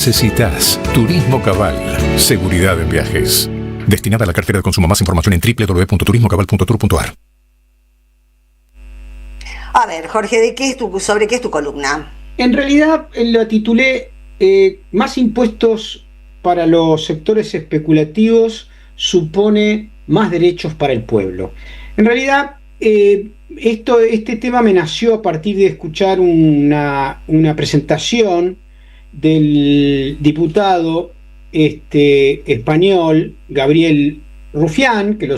Necesitas Turismo Cabal, seguridad en viajes. Destinada a la cartera de consumo. Más información en www.turismocabal.tour.ar. A ver, Jorge, ¿sobre qué es tu columna? En realidad la titulé Más impuestos para los sectores especulativos supone más derechos para el pueblo. En realidad, este tema me nació a partir de escuchar una presentación del diputado español Gabriel Rufián, que lo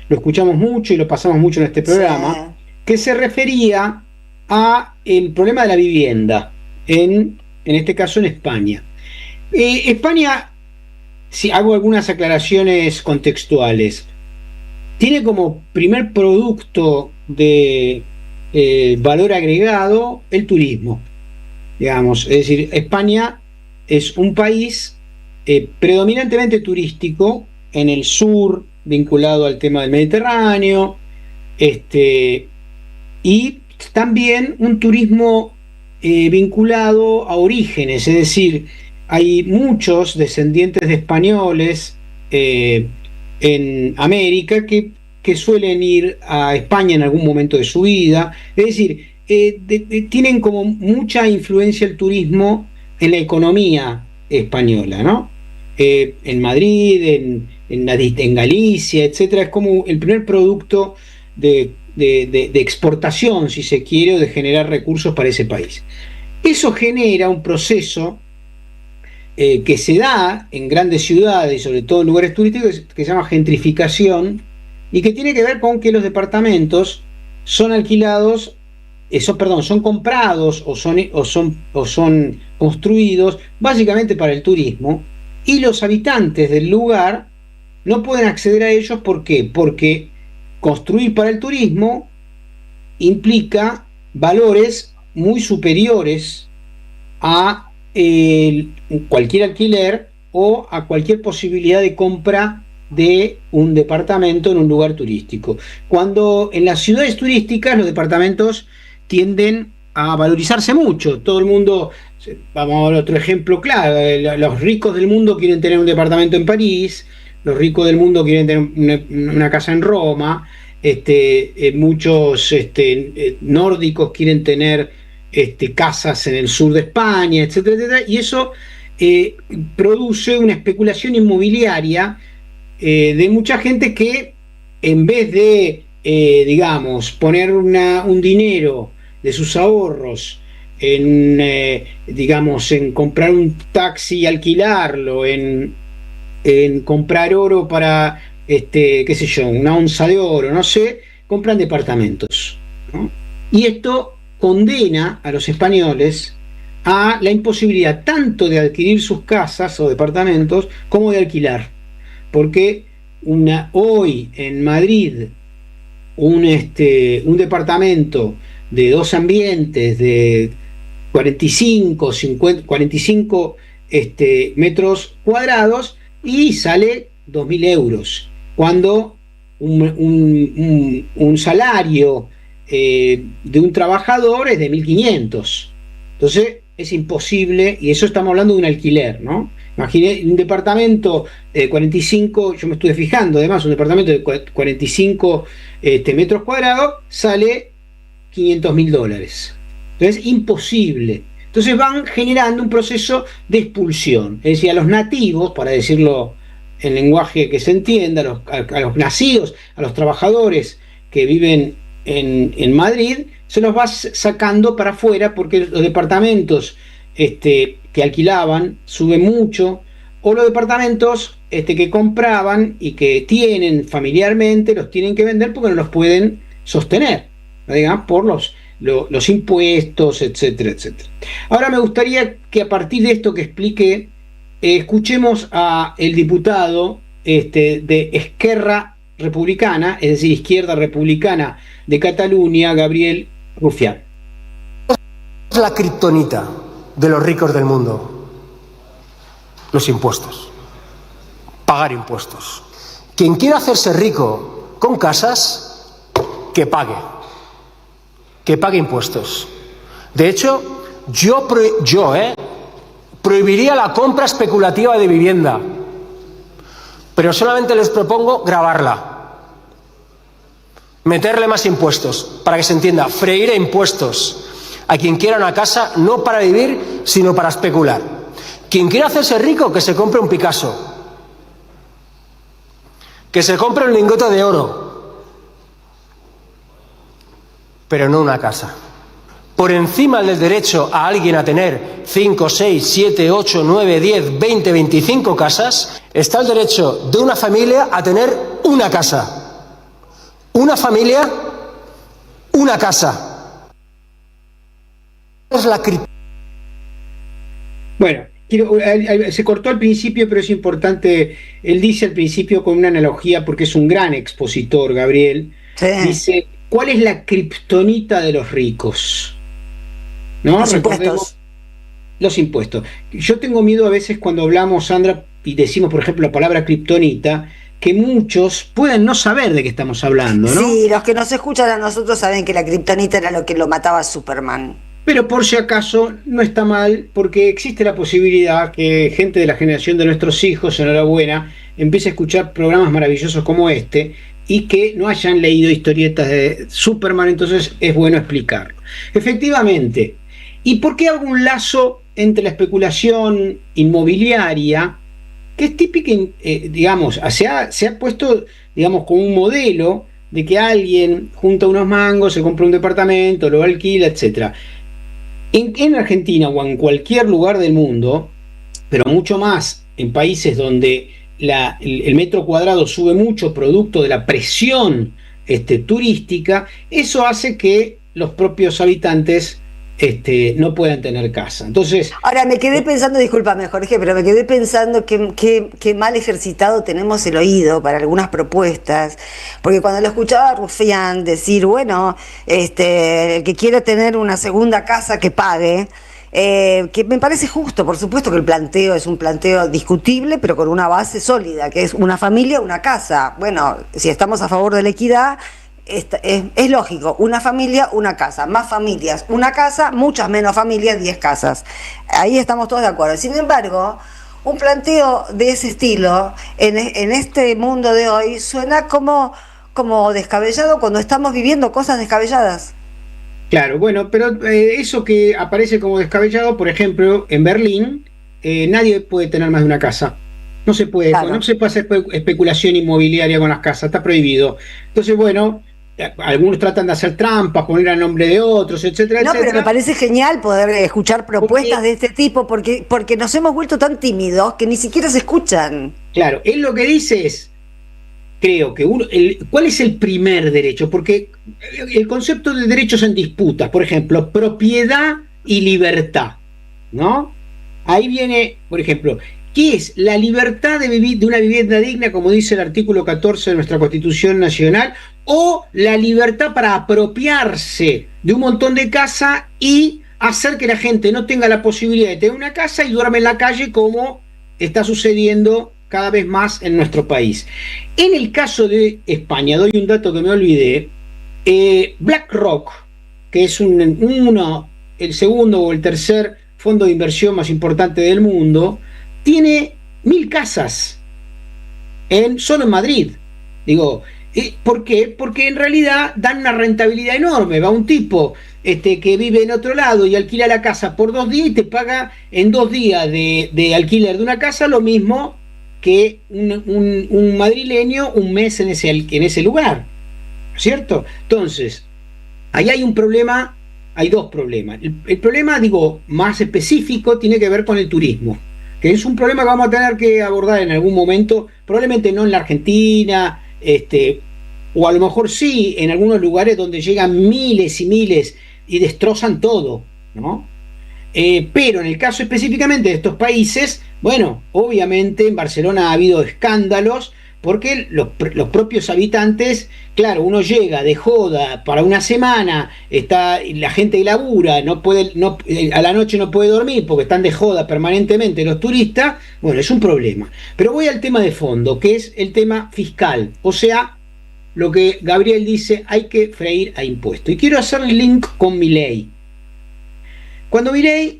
escuchamos mucho y lo pasamos mucho en este programa, sí, que se refería a el problema de la vivienda, en este caso en España. España, si hago algunas aclaraciones contextuales, tiene como primer producto de valor agregado el turismo, digamos. Es decir, España es un país predominantemente turístico en el sur, vinculado al tema del Mediterráneo, y también un turismo vinculado a orígenes, es decir, hay muchos descendientes de españoles en América que suelen ir a España en algún momento de su vida, es decir, tienen como mucha influencia el turismo en la economía española, ¿no? En Madrid, en Galicia, etcétera, es como el primer producto de exportación, si se quiere, o de generar recursos para ese país. Eso genera un proceso que se da en grandes ciudades y sobre todo en lugares turísticos, que se llama gentrificación, y que tiene que ver con que los departamentos son alquilados, son comprados o son construidos básicamente para el turismo, y los habitantes del lugar no pueden acceder a ellos. ¿Por qué? Porque construir para el turismo implica valores muy superiores a cualquier alquiler o a cualquier posibilidad de compra de un departamento en un lugar turístico. Cuando en las ciudades turísticas los departamentos tienden a valorizarse mucho. Todo el mundo, vamos a ver otro ejemplo claro, los ricos del mundo quieren tener un departamento en París, los ricos del mundo quieren tener una casa en Roma, muchos nórdicos quieren tener casas en el sur de España, etcétera, etcétera, y eso produce una especulación inmobiliaria de mucha gente que, en vez de digamos, poner un dinero de sus ahorros digamos, en comprar un taxi y alquilarlo, en comprar oro para, qué sé yo, una onza de oro, no sé, compran departamentos, ¿no? Y esto condena a los españoles a la imposibilidad tanto de adquirir sus casas o departamentos como de alquilar, porque hoy en Madrid un departamento de 2 ambientes de 45 metros cuadrados y sale 2.000 euros, cuando un salario de un trabajador es de 1.500. Entonces es imposible, y eso estamos hablando de un alquiler, ¿no? Imaginé un departamento de 45, yo me estuve fijando, además, un departamento de 45 metros cuadrados sale $500.000. Entonces, imposible. Entonces van generando un proceso de expulsión. Es decir, a los nativos, para decirlo en lenguaje que se entienda, a los nacidos, a los trabajadores que viven en Madrid, se los va sacando para afuera, porque los departamentos que alquilaban suben mucho, o los departamentos que compraban y que tienen familiarmente los tienen que vender porque no los pueden sostener, ¿no? Digamos, por los impuestos, etcétera, etcétera. Ahora me gustaría que, a partir de esto que expliqué, escuchemos a el diputado de Esquerra Republicana, es decir, Izquierda Republicana de Cataluña, Gabriel Rufián. Es la kriptonita de los ricos del mundo: los impuestos, pagar impuestos. Quien quiera hacerse rico con casas, que pague impuestos. De hecho, yo Prohibiría la compra especulativa de vivienda. Pero solamente les propongo gravarla. Meterle más impuestos, para que se entienda, freír a impuestos a quien quiera una casa, no para vivir, sino para especular. Quien quiera hacerse rico, que se compre un Picasso. Que se compre un lingote de oro, pero no una casa. Por encima del derecho a alguien a tener 5, 6, 7, 8, 9, 10, 20, 25 casas, está el derecho de una familia a tener una casa. Una familia, una casa. Es la Bueno, se cortó al principio, pero es importante. Él dice al principio con una analogía, porque es un gran expositor, Gabriel. Sí. Dice, ¿cuál es la kriptonita de los ricos? ¿No? Los impuestos. Los impuestos. Yo tengo miedo a veces cuando hablamos, Sandra, y decimos, por ejemplo, la palabra kriptonita, que muchos puedan no saber de qué estamos hablando, ¿no? Sí, los que nos escuchan a nosotros saben que la kriptonita era lo que lo mataba a Superman. Pero por si acaso no está mal, porque existe la posibilidad que gente de la generación de nuestros hijos, enhorabuena, empiece a escuchar programas maravillosos como este y que no hayan leído historietas de Superman, entonces es bueno explicarlo. Efectivamente, ¿y por qué hago un lazo entre la especulación inmobiliaria, que es típica, digamos, se ha puesto, digamos, como un modelo de que alguien junta unos mangos, se compra un departamento, lo alquila, etcétera? En Argentina o en cualquier lugar del mundo, pero mucho más en países donde el metro cuadrado sube mucho producto de la presión turística, eso hace que los propios habitantes no puedan tener casa. Entonces, ahora me quedé pensando, discúlpame Jorge, pero me quedé pensando que mal ejercitado tenemos el oído para algunas propuestas, porque cuando lo escuchaba a Rufián decir, bueno, el que quiera tener una segunda casa que pague, que me parece justo, por supuesto que el planteo es un planteo discutible, pero con una base sólida, que es una familia, una casa. Bueno, si estamos a favor de la equidad, es lógico, una familia, una casa, más familias, una casa, muchas menos familias, 10 casas. Ahí estamos todos de acuerdo. Sin embargo, un planteo de ese estilo en este mundo de hoy suena como descabellado cuando estamos viviendo cosas descabelladas. claro, bueno, pero eso que aparece como descabellado, por ejemplo, en Berlín, nadie puede tener más de una casa. No se puede, Claro. no se puede hacer especulación inmobiliaria con las casas, está prohibido. Entonces, bueno, algunos tratan de hacer trampas, poner a nombre de otros, etcétera, No, pero etcétera. me parece genial poder escuchar propuestas de este tipo, porque nos hemos vuelto tan tímidos que ni siquiera se escuchan. Claro, él lo que dice es, creo que ¿cuál es el primer derecho? Porque el concepto de derechos en disputas, por ejemplo, propiedad y libertad, ¿no? Ahí viene, por ejemplo, ¿qué es la libertad de una vivienda digna, como dice el artículo 14 de nuestra Constitución Nacional, o la libertad para apropiarse de un montón de casa y hacer que la gente no tenga la posibilidad de tener una casa y duerme en la calle, como está sucediendo cada vez más en nuestro país? En el caso de España, doy un dato que me olvidé, BlackRock, que es el segundo o el tercer fondo de inversión más importante del mundo, tiene 1.000 casas solo en Madrid. Digo, ¿por qué? Porque en realidad dan una rentabilidad enorme. Va un tipo que vive en otro lado y alquila la casa por 2 días y te paga en 2 días de alquiler de una casa lo mismo que un madrileño un mes en ese lugar, ¿cierto? Entonces, ahí hay un problema, hay dos problemas. El problema, digo, más específico tiene que ver con el turismo, que es un problema que vamos a tener que abordar en algún momento, probablemente no en la Argentina, o a lo mejor sí en algunos lugares donde llegan miles y miles y destrozan todo, ¿no? Pero en el caso específicamente de estos países, bueno, obviamente en Barcelona ha habido escándalos porque los propios habitantes, claro, uno llega de joda para una semana, la gente que labura, a la noche no puede dormir porque están de joda permanentemente los turistas. Bueno, es un problema. Pero voy al tema de fondo, que es el tema fiscal, o sea, lo que Gabriel dice, hay que freír a impuestos. Y quiero hacer el link con Milei. Cuando Milei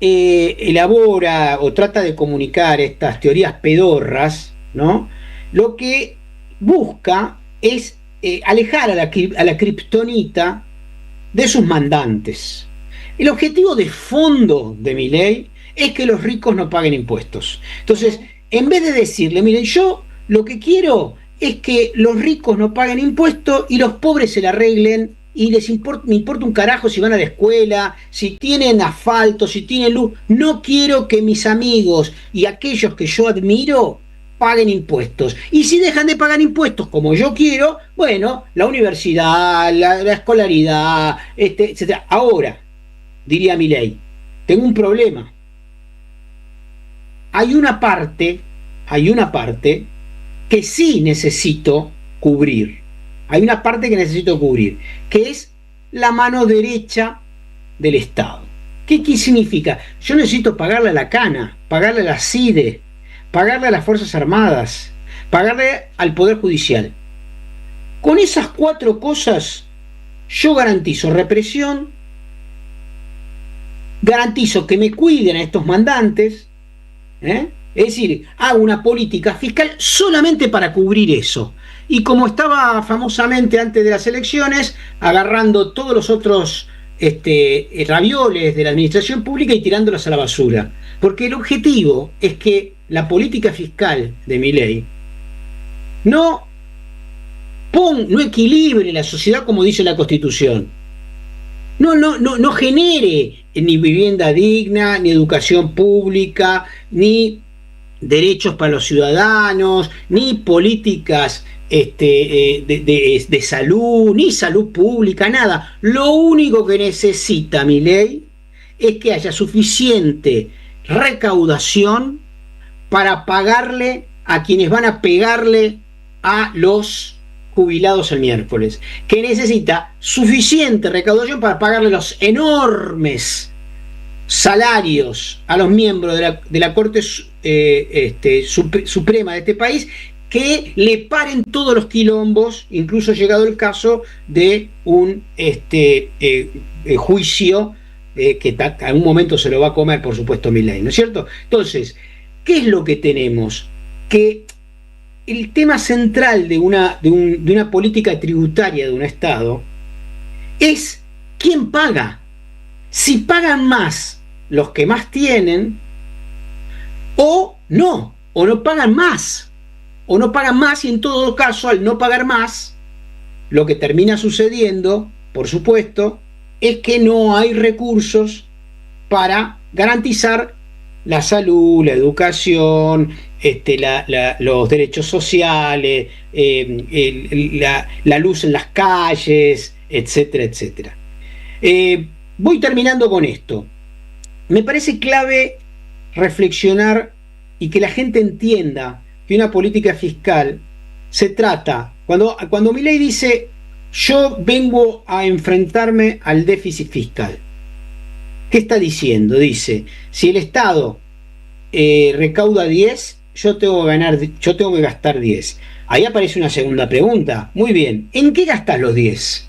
elabora o trata de comunicar estas teorías pedorras, ¿no? Lo que busca es alejar a la kriptonita de sus mandantes. El objetivo de fondo de Milei es que los ricos no paguen impuestos. Entonces, en vez de decirle, miren, yo lo que quiero es que los ricos no paguen impuestos y los pobres se la arreglen y me importa un carajo si van a la escuela, si tienen asfalto, si tienen luz. No quiero que mis amigos y aquellos que yo admiro paguen impuestos. Y si dejan de pagar impuestos como yo quiero, bueno, la universidad, la escolaridad, etc. Ahora, diría Milei, tengo un problema. Hay una parte que sí necesito cubrir. Hay una parte que necesito cubrir, que es la mano derecha del Estado. ¿Qué significa? Yo necesito pagarle a la CANA, pagarle a la CIDE, pagarle a las Fuerzas Armadas, pagarle al Poder Judicial. Con esas 4 cosas, yo garantizo represión, garantizo que me cuiden a estos mandantes, es decir, hago una política fiscal solamente para cubrir eso. Y como estaba famosamente antes de las elecciones, agarrando todos los otros ravioles de la administración pública y tirándolos a la basura. Porque el objetivo es que la política fiscal de Milei no equilibre la sociedad como dice la Constitución. No genere ni vivienda digna, ni educación pública, ni derechos para los ciudadanos, ni políticas de salud, ni salud pública, nada. Lo único que necesita Milei es que haya suficiente recaudación para pagarle a quienes van a pegarle a los jubilados el miércoles, que necesita suficiente recaudación para pagarle los enormes salarios a los miembros de la Corte Suprema de este país, que le paren todos los quilombos, incluso llegado el caso de un juicio que a un momento se lo va a comer, por supuesto, Milei, ¿no es cierto? Entonces, ¿qué es lo que tenemos? Que el tema central de una política tributaria de un Estado es quién paga. Si pagan más los que más tienen, o no pagan más, y en todo caso, al no pagar más, lo que termina sucediendo, por supuesto, es que no hay recursos para garantizar la salud, la educación, los derechos sociales, la luz en las calles, etcétera, etcétera. Voy terminando con esto. Me parece clave reflexionar y que la gente entienda que una política fiscal se trata, cuando Milei dice yo vengo a enfrentarme al déficit fiscal, ¿qué está diciendo? Dice, si el Estado recauda 10, yo tengo que gastar 10. Ahí aparece una segunda pregunta. Muy bien, ¿en qué gastas los 10?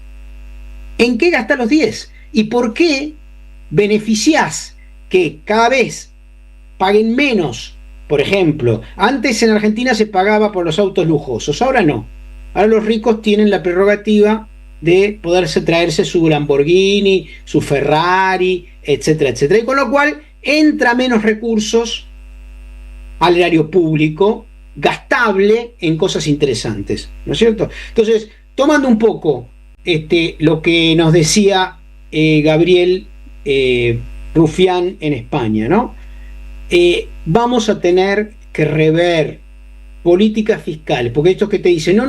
¿En qué gastas los 10? ¿Y por qué beneficiás que cada vez paguen menos? Por ejemplo, antes en Argentina se pagaba por los autos lujosos, ahora no. Ahora los ricos tienen la prerrogativa de poderse traerse su Lamborghini, su Ferrari, etcétera, etcétera. Y con lo cual entra menos recursos al erario público, gastable en cosas interesantes, ¿no es cierto? Entonces, tomando un poco lo que nos decía Gabriel Rufián en España, ¿no? Vamos a tener que rever políticas fiscales, porque estos que te dicen,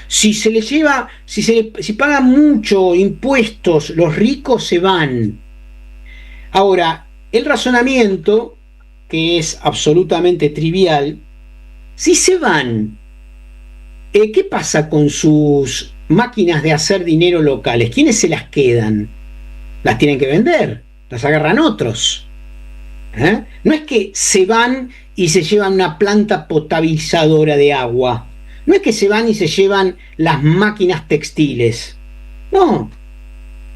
si pagan mucho impuestos, los ricos se van. Ahora, el razonamiento, que es absolutamente trivial, si se van, ¿qué pasa con sus máquinas de hacer dinero locales? ¿Quiénes se las quedan? Las tienen que vender, las agarran otros. No es que se van y se llevan una planta potabilizadora de agua, no es que se van y se llevan las máquinas textiles, no.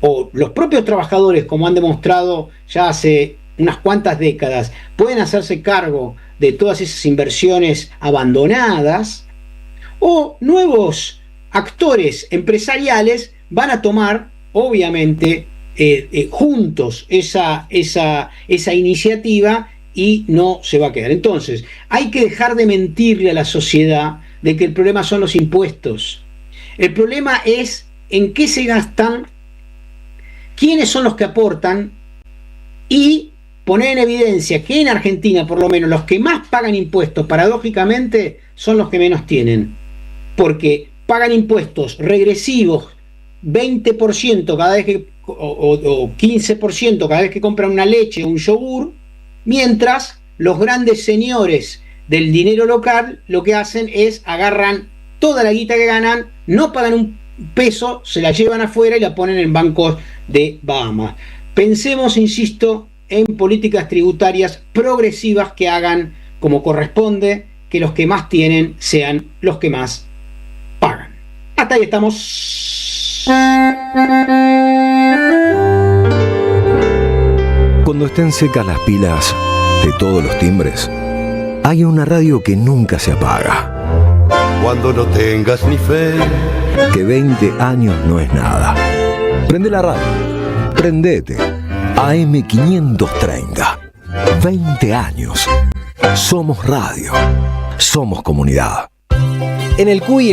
O los propios trabajadores, como han demostrado ya hace unas cuantas décadas pueden hacerse cargo de todas esas inversiones abandonadas, o nuevos actores empresariales van a tomar, obviamente, juntos esa iniciativa y no se va a quedar. Entonces, hay que dejar de mentirle a la sociedad de que el problema son los impuestos. El problema es en qué se gastan, quiénes son los que aportan, y poner en evidencia que en Argentina, por lo menos, los que más pagan impuestos, paradójicamente, son los que menos tienen. Porque pagan impuestos regresivos, 20% cada vez que, o 15% cada vez que compran una leche o un yogur, mientras los grandes señores del dinero local lo que hacen es agarran toda la guita que ganan, no pagan un peso, se la llevan afuera y la ponen en bancos de Bahamas. Pensemos, insisto, en políticas tributarias progresivas que hagan como corresponde, que los que más tienen sean los que más pagan. Hasta ahí estamos. Cuando estén secas las pilas de todos los timbres, hay una radio que nunca se apaga. Cuando no tengas ni fe, Que 20 años no es nada. Prende la radio. Prendete. AM530. 20 años. Somos radio. Somos comunidad. En el CUI